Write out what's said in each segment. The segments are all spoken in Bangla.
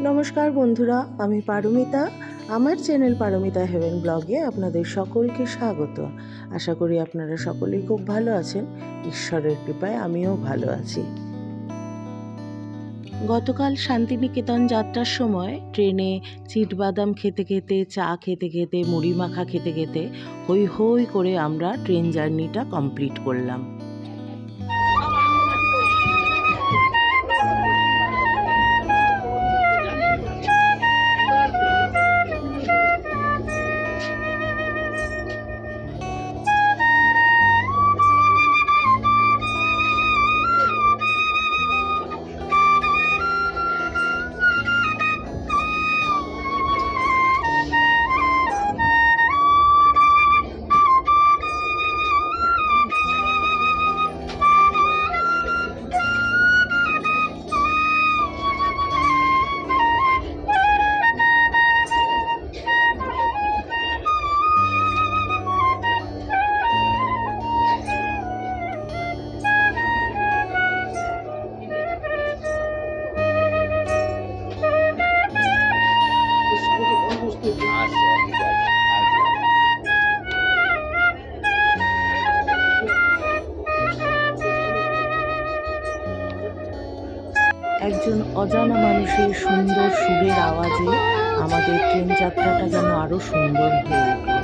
নমস্কার বন্ধুরা, আমি পারমিতা। আমার চ্যানেল পারমিতা হেভেন ব্লগে আপনাদের সকলকে স্বাগত। আশা করি আপনারা সকলেই খুব ভালো আছেন। ঈশ্বরের কৃপায় আমিও ভালো আছি। গতকাল শান্তিনিকেতন যাত্রার সময় ট্রেনে চিটবাদাম খেতে খেতে, চা খেতে খেতে, মুড়ি মাখা খেতে খেতে হই হই করে আমরা ট্রেন জার্নিটা কমপ্লিট করলাম। একজন অজানা মানুষের সুন্দর সুরের আওয়াজে আমাদের ট্রেন যাত্রাটা যেন আরো সুন্দর হয়ে উঠল।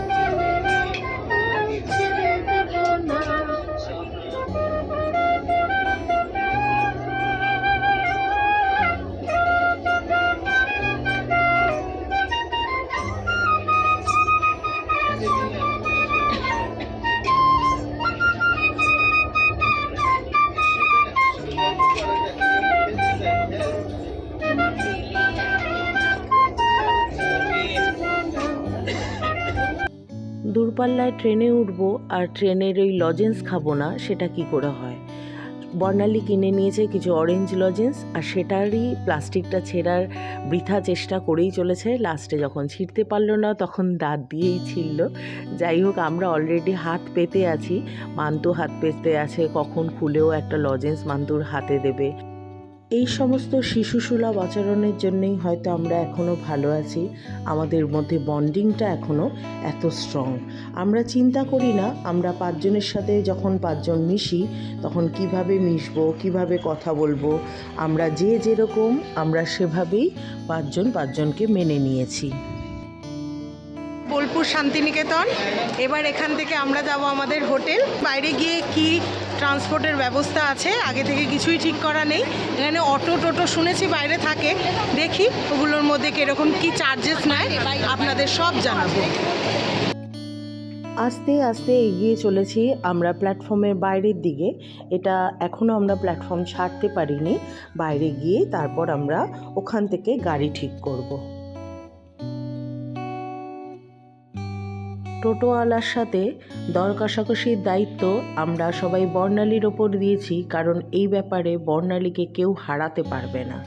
দূরপাল্লায় ট্রেনে উঠবো আর ট্রেনের ওই লজেন্স খাবো না, সেটা কি করে হয়? বর্ণালী কিনে নিয়েছে কিছু অরেঞ্জ লজেন্স, আর সেটারই প্লাস্টিকটা ছেঁড়ার বৃথা চেষ্টা করেই চলেছে। লাস্টে যখন ছিঁড়তে পারলো না তখন দাঁত দিয়েই ছিঁড়ল। যাই হোক, আমরা অলরেডি হাত পেতে আছি, মান্তু হাত পেতে আছে, কখন খুলেও একটা লজেন্স মান্তুর হাতে দেবে। এই সমস্ত শিশুসুলভ আচরণের জন্যই হয়তো আমরা এখনও ভালো আছি, আমাদের মধ্যে বন্ডিংটা এখনও এত স্ট্রং। আমরা চিন্তা করি না আমরা পাঁচজনের সাথে যখন পাঁচজন মিশি তখন কিভাবে মিশবো, কিভাবে কথা বলবো। আমরা যে যেরকম আমরা সেভাবেই পাঁচজনকে মেনে নিয়েছি। বোলপুর শান্তিনিকেতন, এবার এখান থেকে আমরা যাব আমাদের হোটেল। বাইরে গিয়ে কি ট্রান্সপোর্টের ব্যবস্থা আছে আগে থেকে কিছুই ঠিক করা নেই। এখানে অটো টোটো শুনেছি বাইরে থাকে, দেখি ওগুলোর মধ্যে কীরকম কি চার্জেস নেয় আপনাদের সব জানাবো। আস্তে আস্তে এগিয়ে চলেছি আমরা প্ল্যাটফর্মের বাইরের দিকে। এটা এখনও আমরা প্ল্যাটফর্ম ছাড়তে পারিনি, বাইরে গিয়ে তারপর আমরা ওখান থেকে গাড়ি ঠিক করব। টোটোওয়ালার সাথে দর কষাকষির দায়িত্ব আমরা সবাই বর্ণালীর ওপর দিয়েছি, কারণ এই ব্যাপারে বর্ণালীকে কেউ হারাতে পারবে না।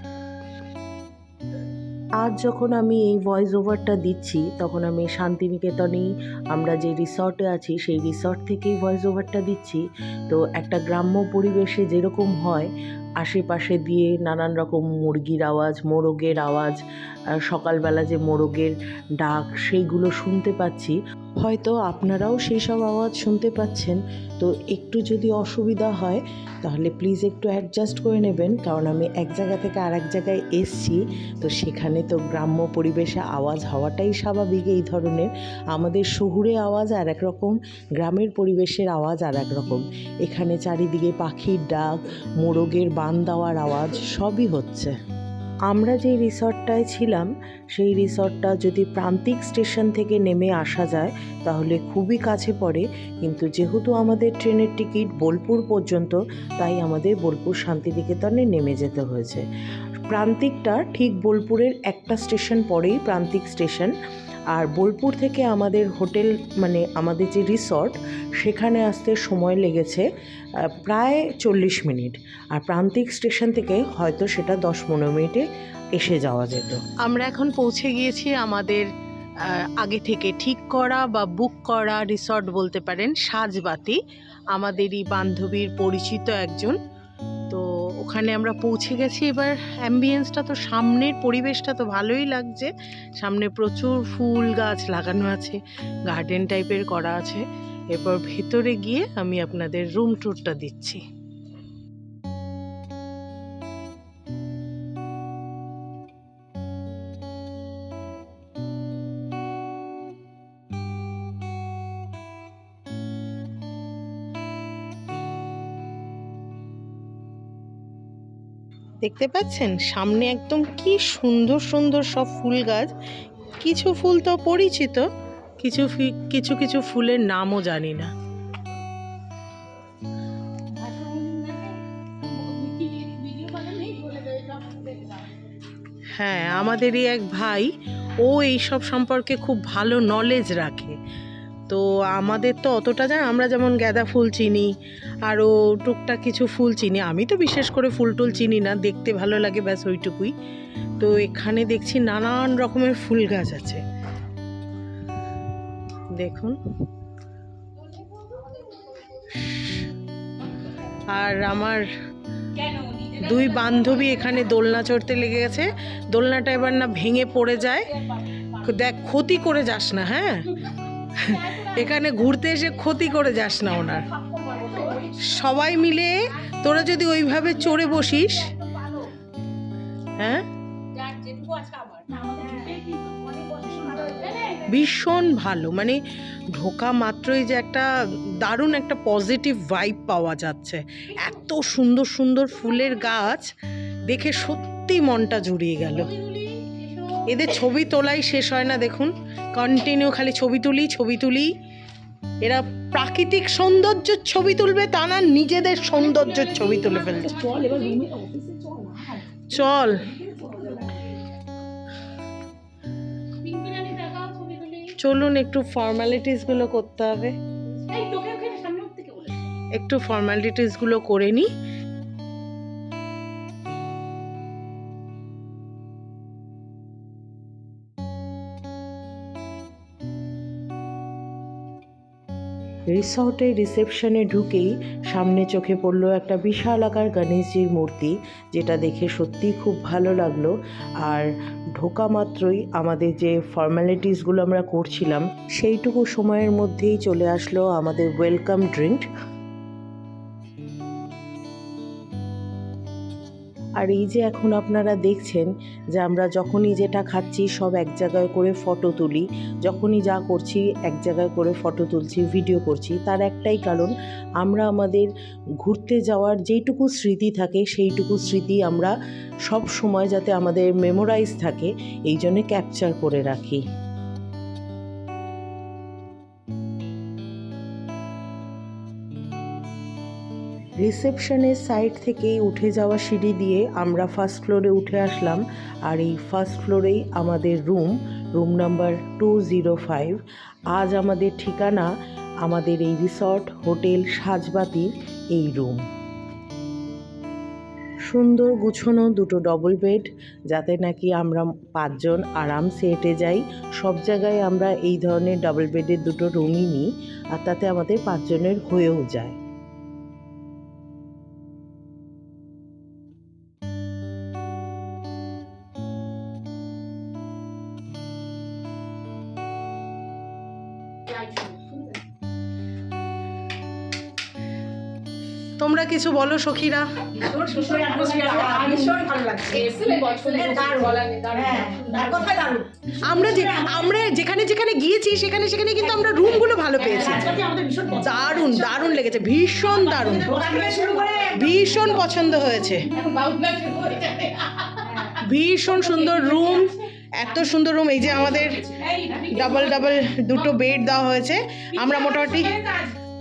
আজ যখন আমি এই ভয়েস ওভারটা দিচ্ছি তখন আমি শান্তিনিকেতনেই আমরা যে রিসর্টে আছি সেই রিসর্ট থেকেই ভয়েস ওভারটা দিচ্ছি। তো একটা গ্রাম্য পরিবেশে যেরকম হয়, আশেপাশে দিয়ে নানান রকম মুরগির আওয়াজ, মোরগের আওয়াজ, সকালবেলা যে মোরগের ডাক সেইগুলো শুনতে পাচ্ছি। হয়তো আপনারাও সেই সব আওয়াজ শুনতে পাচ্ছেন। তো একটু যদি অসুবিধা হয় তাহলে প্লিজ একটু অ্যাডজাস্ট করে নেবেন, কারণ আমি এক জায়গা থেকে আর এক জায়গায় এসছি। তো সেখানে তো গ্রাম্য পরিবেশে আওয়াজ হওয়াটাই স্বাভাবিক এই ধরনের। আমাদের শহুরে আওয়াজ আর এক রকম, গ্রামের পরিবেশের আওয়াজ আর এক রকম। এখানে চারিদিকে পাখির ডাক, মোরগের বান দেওয়ার আওয়াজ সবই হচ্ছে। আমরা যে রিসর্টটায় ছিলাম সেই রিসর্টটা যদি প্রান্তিক স্টেশন থেকে নেমে আসা যায় তাহলে খুবই কাছে পড়ে, কিন্তু যেহেতু আমাদের ট্রেনের টিকিট বোলপুর পর্যন্ত, তাই আমাদের বোলপুর শান্তিনিকেতনে নেমে যেতে হয়েছে। প্রান্তিকটা ঠিক বোলপুরের একটা স্টেশন পরেই প্রান্তিক স্টেশন, আর বোলপুর থেকে আমাদের হোটেল মানে আমাদের যে রিসর্ট সেখানে আসতে সময় লেগেছে প্রায় 40 মিনিট, আর প্রান্তিক স্টেশন থেকে হয়তো সেটা 10-15 মিনিটে এসে যাওয়া যেত। আমরা এখন পৌঁছে গিয়েছি আমাদের আগে থেকে ঠিক করা বা বুক করা রিসর্ট বলতে পারেন, সাজবাতি, আমাদেরই বান্ধবীর পরিচিত একজন। তো ওখানে আমরা পৌঁছে গেছি। এবার অ্যাম্বিয়েন্সটা তো, সামনের পরিবেশটা তো ভালোই লাগছে। সামনে প্রচুর ফুল গাছ লাগানো আছে, গার্ডেন টাইপের করা আছে। এরপর ভেতরে গিয়ে আমি আপনাদের রুম ট্যুরটা দিচ্ছি। দেখতে পাচ্ছেন সামনে একদম কি সুন্দর সুন্দর সব ফুল গাছ। কিছু ফুল তো পরিচিত, কিছু কিছু কিছু ফুলের নামও জানি না। হ্যাঁ, আমাদেরই এক ভাই, ও এইসব সম্পর্কে খুব ভালো নলেজ রাখে। তো আমাদের তো অতটা জান, আমরা যেমন গাঁদা ফুল চিনি, আরও টুকটাক কিছু ফুল চিনি। আমি তো বিশেষ করে ফুল টুল চিনি না, দেখতে ভালো লাগে ব্যাস ওইটুকুই। তো এখানে দেখছি নানান রকমের ফুল গাছ আছে, দেখুন। আর আমার দুই বান্ধবী এখানে দোলনা চড়তে লেগে গেছে। দোলনাটা এবার না ভেঙে পড়ে যায়, দেখ ক্ষতি করে যাস না। হ্যাঁ, এখানে ঘুরতে এসে ক্ষতি করে যাস না ওনার। সবাই মিলে তোরা যদি ওইভাবে চড়ে বসিস, হ্যাঁ, ভীষণ ভালো। মানে ঢোকা মাত্রই যে একটা দারুণ একটা পজিটিভ ভাইব পাওয়া যাচ্ছে। এত সুন্দর সুন্দর ফুলের গাছ দেখে সত্যি মনটা জুড়িয়ে গেল। এদের ছবি তোলাই শেষ হয় না, দেখুন কন্টিনিউ খালি ছবি তুলি। এরা প্রাকৃতিক সৌন্দর্যের ছবি তুলবে তা না, নিজেদের সৌন্দর্যের ছবি তুলে ফেলছে। চল চলুন, একটু ফর্মালিটিসগুলো করতে হবে, একটু ফর্মালিটিসগুলো করে নিই। রিসর্টের রিসেপশনে ঢুকেই সামনে চোখে পড়লো একটা বিশাল আকার গণেশজির মূর্তি, যেটা দেখে সত্যিই খুব ভালো লাগলো। আর ঢোকা মাত্রই আমাদের যে ফর্মালিটিসগুলো আমরা করছিলাম, সেইটুকু সময়ের মধ্যেই চলে আসলো আমাদের ওয়েলকাম ড্রিঙ্ক। আর এই যে এখন আপনারা দেখছেন যে আমরা যখনই যেটা খাচ্ছি সব এক জায়গায় করে ফটো তুলি, যখনই যা করছি এক জায়গায় করে ফটো তুলছি, ভিডিও করছি। তার একটাই কারণ, আমরা আমাদের ঘুরতে যাওয়ার যেইটুকু স্মৃতি থাকে সেইটুকু স্মৃতি আমরা সব সময় যাতে আমাদের মেমোরাইজ থাকে, এই জন্যে ক্যাপচার করে রাখি। রিসেপশনের সাইড থেকেই উঠে যাওয়া সিঁড়ি দিয়ে আমরা ফার্স্ট ফ্লোরে উঠে আসলাম। আর এই ফার্স্ট ফ্লোরেই আমাদের রুম নাম্বার 205। আজ আমাদের ঠিকানা আমাদের এই রিসর্ট হোটেল সাজবাতির এই রুম। সুন্দর গুছানো দুটো ডবল বেড, যাতে নাকি আমরা 5 জন আরামসে হেঁটে যাই। সব জায়গায় আমরা এই ধরনের ডাবল বেডের দুটো রুমই নিই, আর তাতে আমাদের 5 জনের হয়েও যায়। তোমরা কিছু বলো সখীরা। আমরা যেখানে যেখানে গিয়েছি সেখানে সেখানে কিন্তু আমরা রুমগুলো ভালো পেয়েছি। দারুণ দারুণ লেগেছে, ভীষণ দারুণ, ভীষণ পছন্দ হয়েছে। ভীষণ সুন্দর রুম, এত সুন্দর রুম। এই যে আমাদের ডাবল দুটো বেড দেওয়া হয়েছে। আমরা মোটামুটি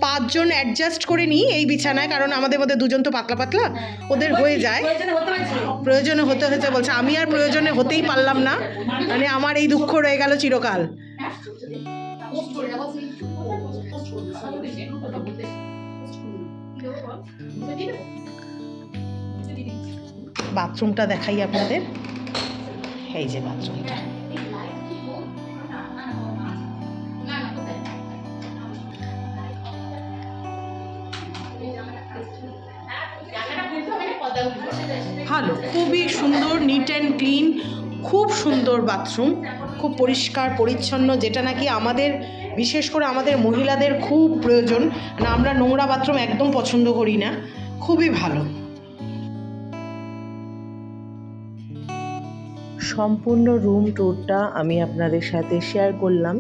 5 জন অ্যাডজাস্ট করে নিই এই বিছানায়, কারণ আমাদের মধ্যে 2 জন তো পাতলা পাতলা, ওদের হয়ে যায়। প্রয়োজনে হতে হয়েছে বলছে, আমি আর প্রয়োজনে হতেই পারলাম না, মানে আমার এই দুঃখ রয়ে গেল চিরকাল। বাথরুমটা দেখাই আপনাদের, এই যে বাথরুমটা। ভালো, খুবই সুন্দর, নিট অ্যান্ড ক্লিন, খুব সুন্দর বাথরুম, খুব পরিষ্কার পরিচ্ছন্ন, যেটা নাকি আমাদের, বিশেষ করে আমাদের মহিলাদের খুব প্রয়োজন না। আমরা নোংরা বাথরুম একদম পছন্দ করি না। খুবই ভালো। সম্পূর্ণ রুম ট্যুরটা আমি আপনাদের সাথে শেয়ার করলাম।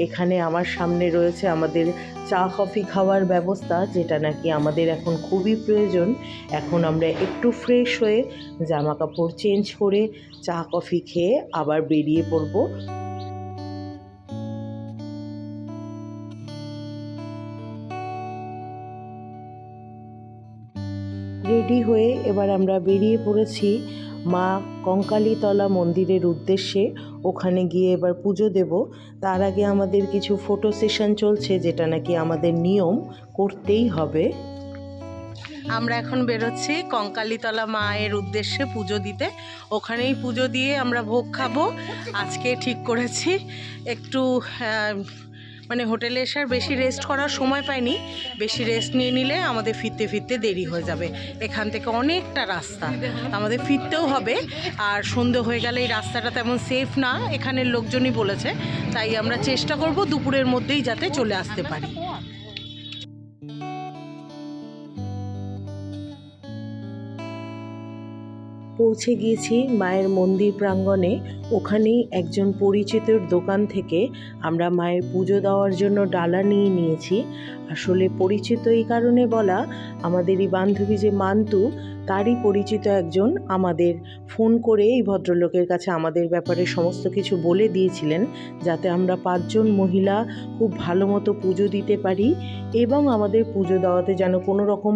এখানে আমার সামনে রয়েছে আমাদের চা কফি খাওয়ার ব্যবস্থা, যেটা নাকি আমাদের এখন খুবই প্রয়োজন। এখন আমরা একটু ফ্রেশ হয়ে জামা কাপড় চেঞ্জ করে চা কফি খেয়ে আবার বেরিয়ে পড়ব। রেডি হয়ে এবার আমরা বেরিয়ে পড়েছি মা কঙ্কালীতলা মন্দিরের উদ্দেশ্যে। ওখানে গিয়ে এবার পুজো দেব। তার আগে আমাদের কিছু ফটো সেশন চলছে, যেটা নাকি আমাদের নিয়ম করতেই হবে। আমরা এখন বেরোচ্ছি কঙ্কালীতলা মায়ের উদ্দেশ্যে পুজো দিতে। ওখানেই পুজো দিয়ে আমরা ভোগ খাবো। আজকে ঠিক করেছি একটু মানে হোটেলে এসে আর বেশি রেস্ট করার সময় পাইনি। বেশি রেস্ট নিয়ে নিলে আমাদের ফিরতে ফিরতে দেরি হয়ে যাবে। এখান থেকে অনেকটা রাস্তা, আমাদের ফিরতেও হবে। আর সন্ধে হয়ে গেলে এই রাস্তাটা তেমন সেফ না, এখানের লোকজনই বলেছে। তাই আমরা চেষ্টা করব দুপুরের মধ্যেই যাতে চলে আসতে পারি। পৌঁছে গিয়েছি মায়ের মন্দির প্রাঙ্গণে। ওখানেই একজন পরিচিতর দোকান থেকে আমরা মায়ের পুজো দেওয়ার জন্য ডালা নিয়ে নিয়েছি। আসলে পরিচিত এই কারণে বলা, আমাদের এই বান্ধবী যে মান্তু, তারই পরিচিত একজন আমাদের ফোন করে এই ভদ্রলোকের কাছে আমাদের ব্যাপারে সমস্ত কিছু বলে দিয়েছিলেন, যাতে আমরা 5 জন মহিলা খুব ভালো মতো পুজো দিতে পারি এবং আমাদের পুজো দেওয়াতে যেন কোনো রকম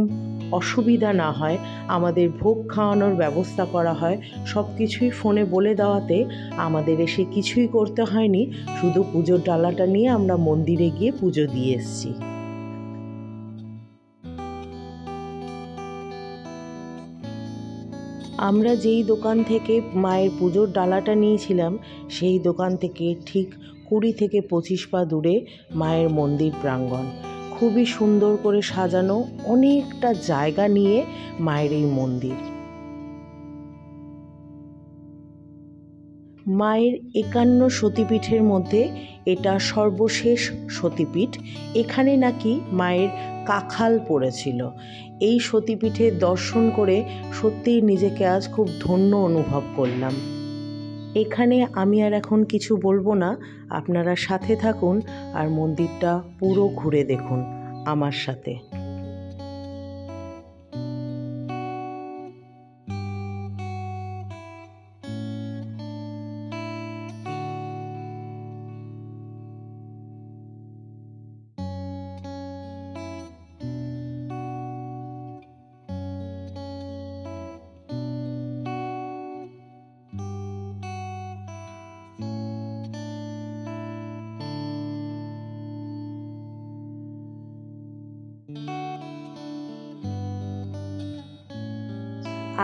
অসুবিধা না হয়, আমাদের ভোগ খাওয়ানোর ব্যবস্থা করা হয়। সব কিছুই ফোনে বলে দেওয়াতে আমাদের এসে কিছুই করতে হয়নি, শুধু পুজোর ডালাটা নিয়ে আমরা মন্দিরে গিয়ে পুজো দিয়ে এসেছি। আমরা যেই দোকান থেকে মায়ের পুজোর ডালাটা নিয়েছিলাম, সেই দোকান থেকে ঠিক 20 থেকে 25 পা দূরে মায়ের মন্দির প্রাঙ্গণ। খুবই সুন্দর করে সাজানো, অনেকটা জায়গা নিয়ে মায়ের এই মন্দির। মায়ের 51 সতীপীঠের মধ্যে এটা সর্বশেষ সতীপীঠ। এখানে নাকি মায়ের কাখাল পড়েছিল। এই সতীপীঠের দর্শন করে সত্যিই নিজেকে আজ খুব ধন্য অনুভব করলাম। এখানে আমি আর এখন কিছু বলবো না, আপনারা সাথে থাকুন আর মন্দিরটা পুরো ঘুরে দেখুন আমার সাথে।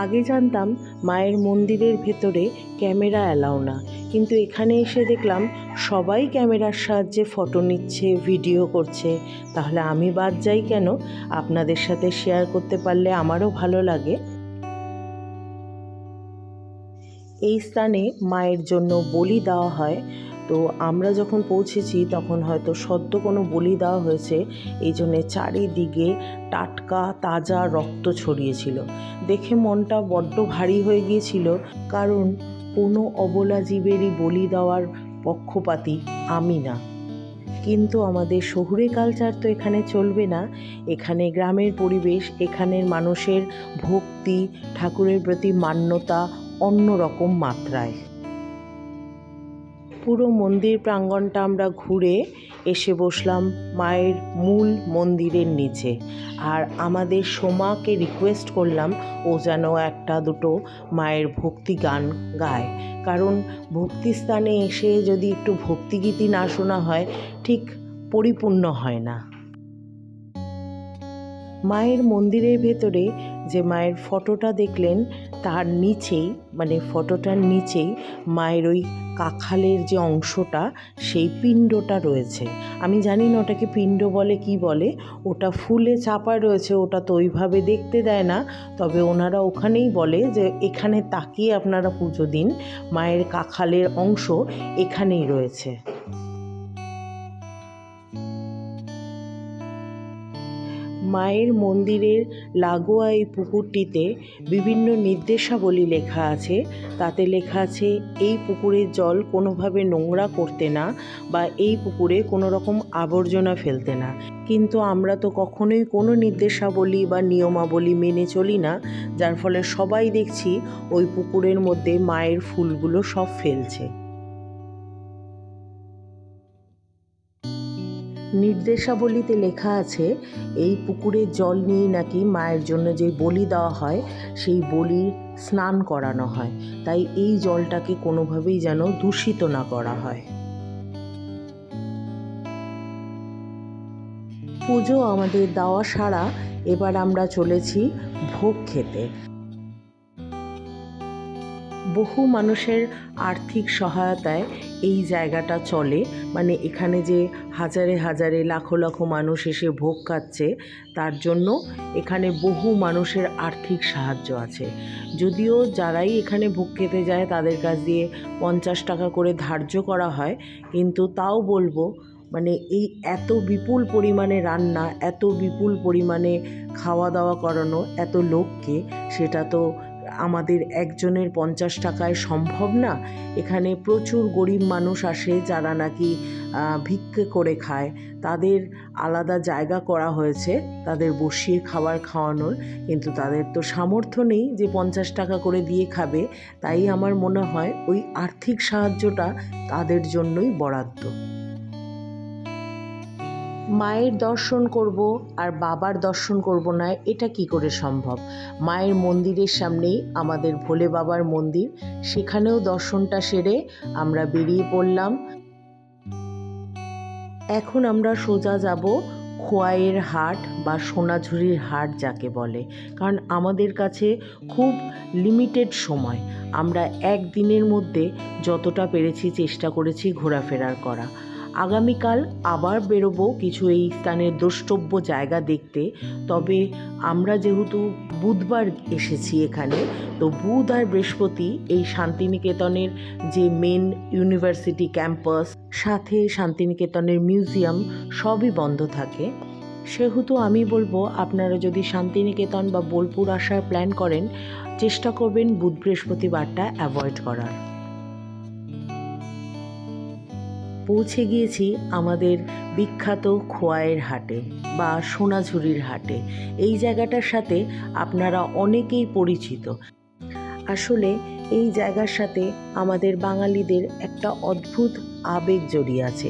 আগে জানতাম মায়ের মন্দিরের ভেতরে ক্যামেরা অ্যালাউ না, কিন্তু এখানে এসে দেখলাম সবাই ক্যামেরার সাহায্যে ফটো নিচ্ছে, ভিডিও করছে। তাহলে আমি বাদ যাই কেন? আপনাদের সাথে শেয়ার করতে পারলে আমারও ভালো লাগে। এই স্থানে মায়ের জন্য বলি দেওয়া হয়। তো আমরা যখন পৌঁছেছি তখন হয়তো সদ্য কোনো বলি দেওয়া হয়েছে, এই জন্যে চারিদিকে টাটকা তাজা রক্ত ছড়িয়েছিল। দেখে মনটা বড্ড ভারী হয়ে গিয়েছিল, কারণ কোনো অবলা জীবেরই বলি দেওয়ার পক্ষপাতী আমি না। কিন্তু আমাদের শহুরে কালচার তো এখানে চলবে না। এখানে গ্রামের পরিবেশ, এখানের মানুষের ভক্তি, ঠাকুরের প্রতি মান্যতা অন্য রকম মাত্রায়। পুরো মন্দির প্রাঙ্গণটা আমরা ঘুরে এসে বসলাম মায়ের মূল মন্দিরের নিচে। আর আমাদের সোমাকে রিকোয়েস্ট করলাম ও যেন একটা দুটো মায়ের ভক্তি গান গায়, কারণ ভক্তিস্থানে এসে যদি একটু ভক্তিগীতি না শোনা হয় ঠিক পরিপূর্ণ হয় না। মায়ের মন্দিরের ভেতরে যে মায়ের ফটোটা দেখলেন তার নিচেই, মানে ফটোটার নিচেই মায়ের ওই কাখালের যে অংশটা, সেই পিণ্ডটা রয়েছে। আমি জানি না ওটাকে পিণ্ড বলে কি বলে, ওটা ফুলে চাপা রয়েছে, ওটা তো ওইভাবে দেখতে দেয় না, তবে ওনারা ওখানেই বলে যে এখানে তাকিয়ে আপনারা পুজো দিন, মায়ের কাখালের অংশ এখানেই রয়েছে। মায়ের মন্দিরের লাগোয়া এই পুকুরটিতে বিভিন্ন নির্দেশাবলী লেখা আছে। তাতে লেখা আছে এই পুকুরের জল কোনোভাবে নোংরা করতে না, বা এই পুকুরে কোনো রকম আবর্জনা ফেলতে না। কিন্তু আমরা তো কখনোই কোনো নির্দেশাবলী বা নিয়মাবলী মেনে চলি না, যার ফলে সবাই দেখছি ওই পুকুরের মধ্যে মায়ের ফুলগুলো সব ফেলছে। নির্দেশাবলীতে লেখা আছে এই পুকুরের জল নিয়ে নাকি মায়ের জন্য যে বলি দেওয়া হয় সেই বলির স্নান করানো হয়, তাই এই জলটাকে কোনোভাবেই যেন দূষিত না করা হয়। পুজো আমাদের দেওয়া সারা, এবার আমরা চলেছি ভোগ খেতে। বহু মানুষের আর্থিক সহায়তায় এই জায়গাটা চলে, মানে এখানে যে হাজারে হাজারে লাখো লাখো মানুষ এসে ভোগ খাচ্ছে, তার জন্য এখানে বহু মানুষের আর্থিক সাহায্য আছে। যদিও যারাই এখানে ভোগ খেতে যায় তাদের কাছ দিয়ে 50 টাকা করে ধার্য করা হয়, কিন্তু তাও বলবো মানে এই এত বিপুল পরিমাণে রান্না, এত বিপুল পরিমাণে খাওয়া দাওয়া করানো এত লোককে, সেটা তো আমাদের একজনের 50 টাকায় সম্ভব না। এখানে প্রচুর গরিব মানুষ আসে যারা নাকি ভিক্ষে করে খায়, তাদের আলাদা জায়গা করা হয়েছে তাদের বসিয়ে খাওয়ানোর, কিন্তু তাদের তো সামর্থ্য নেই যে 50 টাকা করে দিয়ে খাবে, তাই আমার মনে হয় ওই আর্থিক সাহায্যটা তাদের জন্যই বরাদ্দ। মায়ের দর্শন করব আর বাবার দর্শন করব না, এটা কি করে সম্ভব? মায়ের মন্দিরের সামনেই আমাদের ভোলে বাবার মন্দির, সেখানেও দর্শনটা সেরে আমরা বেরিয়ে পড়লাম। এখন আমরা সোজা যাব খোয়াইয়ের হাট বা সোনাঝুরির হাট যাকে বলে, কারণ আমাদের কাছে খুব লিমিটেড সময়, আমরা একদিনের মধ্যে যতটা পেরেছি চেষ্টা করেছি ঘোরাফেরার করা। আগামীকাল আবার বেরোবো কিছু এই স্থানের দ্রষ্টব্য জায়গা দেখতে, তবে আমরা যেহেতু বুধবার এসেছি এখানে, তো বুধ আর বৃহস্পতি এই শান্তিনিকেতনের যে মেন ইউনিভার্সিটি ক্যাম্পাস, সাথে শান্তিনিকেতনের মিউজিয়াম সবই বন্ধ থাকে। সেহেতু আমি বলবো আপনারা যদি শান্তিনিকেতন বা বোলপুর আসার প্ল্যান করেন, চেষ্টা করবেন বুধ বৃহস্পতিবারটা অ্যাভয়েড করার। পৌঁছে গিয়েছি আমাদের বিখ্যাত খোয়াইয়ের হাটে বা সোনাঝুরির হাটে। এই জায়গাটার সাথে আপনারা অনেকেই পরিচিত। আসলে এই জায়গার সাথে আমাদের বাঙালিদের একটা অদ্ভুত আবেগ জড়িয়ে আছে।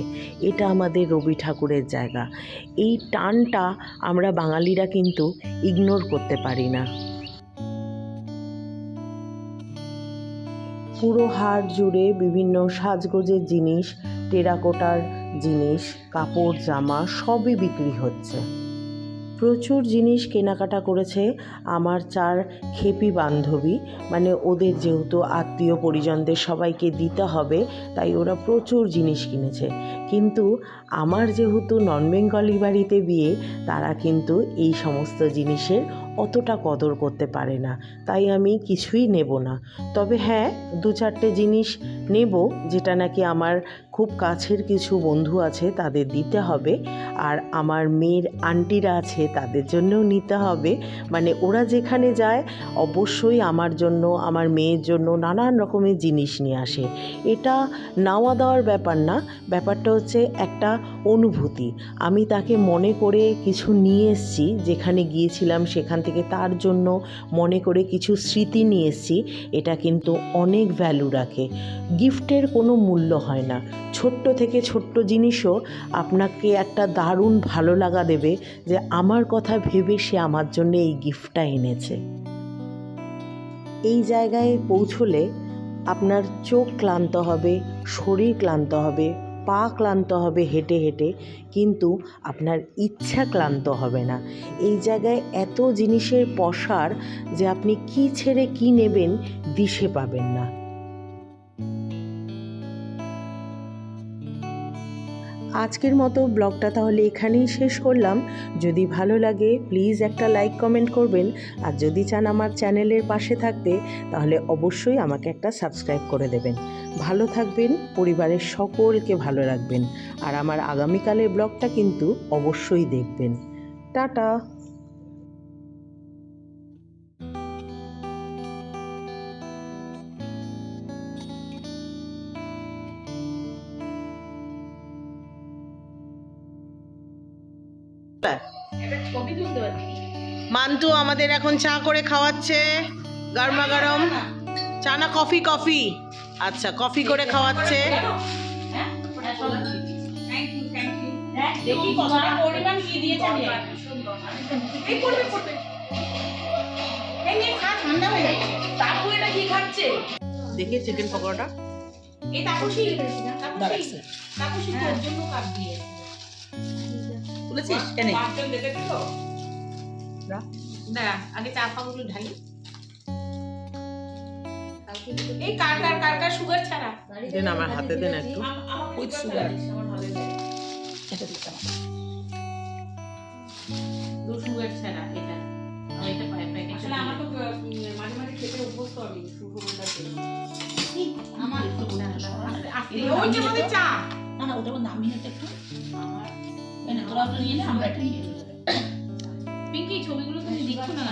এটা আমাদের রবি ঠাকুরের জায়গা। এই টানটা আমরা বাঙালিরা কিন্তু ইগনোর করতে পারি না। পুরো হাট জুড়ে বিভিন্ন সাজগোজের জিনিস, টেরাকোটার জিনিস, কাপড় জামা সবই বিক্রি হচ্ছে। প্রচুর জিনিস কেনাকাটা করেছে আমার 4 খেপি বান্ধবী, মানে ওদের যেহেতু আত্মীয় পরিজনদের সবাইকে দিতে হবে, তাই ওরা প্রচুর জিনিস কিনেছে। কিন্তু আমার যেহেতু নন বেঙ্গলি বাড়িতে বিয়ে, তারা কিন্তু এই সমস্ত জিনিসের অতটা কদর করতে পারে না, তাই আমি কিছুই নেব না। তবে হ্যাঁ, 2-4টে জিনিস নেব যেটা নাকি আমার খুব কাছের কিছু বন্ধু আছে তাদের দিতে হবে, আর আমার মেয়ের আন্টিরা আছে তাদের জন্যও নিতে হবে। মানে ওরা যেখানে যায় অবশ্যই আমার জন্য, আমার মেয়ের জন্য নানান রকমের জিনিস নিয়ে আসে। এটা নেওয়া দেওয়ার ব্যাপার না, ব্যাপারটা হচ্ছে একটা অনুভূতি। আমি তাকে মনে করে কিছু নিয়ে এসেছি, যেখানে গিয়েছিলাম সেখান থেকে তার জন্য মনে করে কিছু স্মৃতি নিয়ে এসেছি, এটা কিন্তু অনেক ভ্যালু রাখে। গিফটের কোনো মূল্য হয় না, ছোট্ট থেকে ছোট্ট জিনিসও আপনাকে একটা দারুণ ভালো লাগা দেবে যে আমার কথা ভেবে সে আমার জন্য এই গিফটটা এনেছে। এই জায়গায় পৌঁছলে আপনার চোখ ক্লান্ত হবে, শরীর ক্লান্ত হবে, পা ক্লান্ত হবে হেঁটে হেঁটে, কিন্তু আপনার ইচ্ছা ক্লান্ত হবে না। এই জায়গায় এত জিনিসের পসার যে আপনি কি ছেড়ে কি নেবেন দিশে পাবেন না। আজকের মতো ব্লগটা তাহলে এখানেই শেষ করলাম। যদি ভালো লাগে প্লিজ একটা লাইক কমেন্ট করবেন, আর যদি চান আমার চ্যানেলের পাশে থাকতে তাহলে অবশ্যই আমাকে একটা সাবস্ক্রাইব করে দেবেন। ভালো থাকবেন, পরিবারের সকলকে ভালো রাখবেন, আর আমার আগামীকালের ব্লগটা কিন্তু অবশ্যই দেখবেন। টাটা। মান্টু আমাদের এখন চা করে খাওয়াচ্ছে, গরমা গরম চা না কফি? কফি, আচ্ছা কফি করে খাওয়াচ্ছে। দেখে চিকেন পকোড়াটা তুলেছিস কেন? আগে চা পাতাগুলো ঢালি। এই কার কার কার কার সুগার ছাড়া দেন আমার হাতে দেন একটু। উইথ সুগার আমার ভালো লাগে। এটা দিতাম দু সুগার ছাড়া এটা। আমি এটা প্যাকেট আসলে আমার তো মাঝে মাঝে খেতে অভ্যস্ত আমি সুগারটা খেয়ে। আমার একটু ওই যে আমাদের চা না না ওটা নামি হচ্ছে একটু আমার এনে তোরা তো নিয়ে নে আমরা এটা নিয়ে নেব। পিঙ্কি ছবিগুলো তুমি দেখছো না?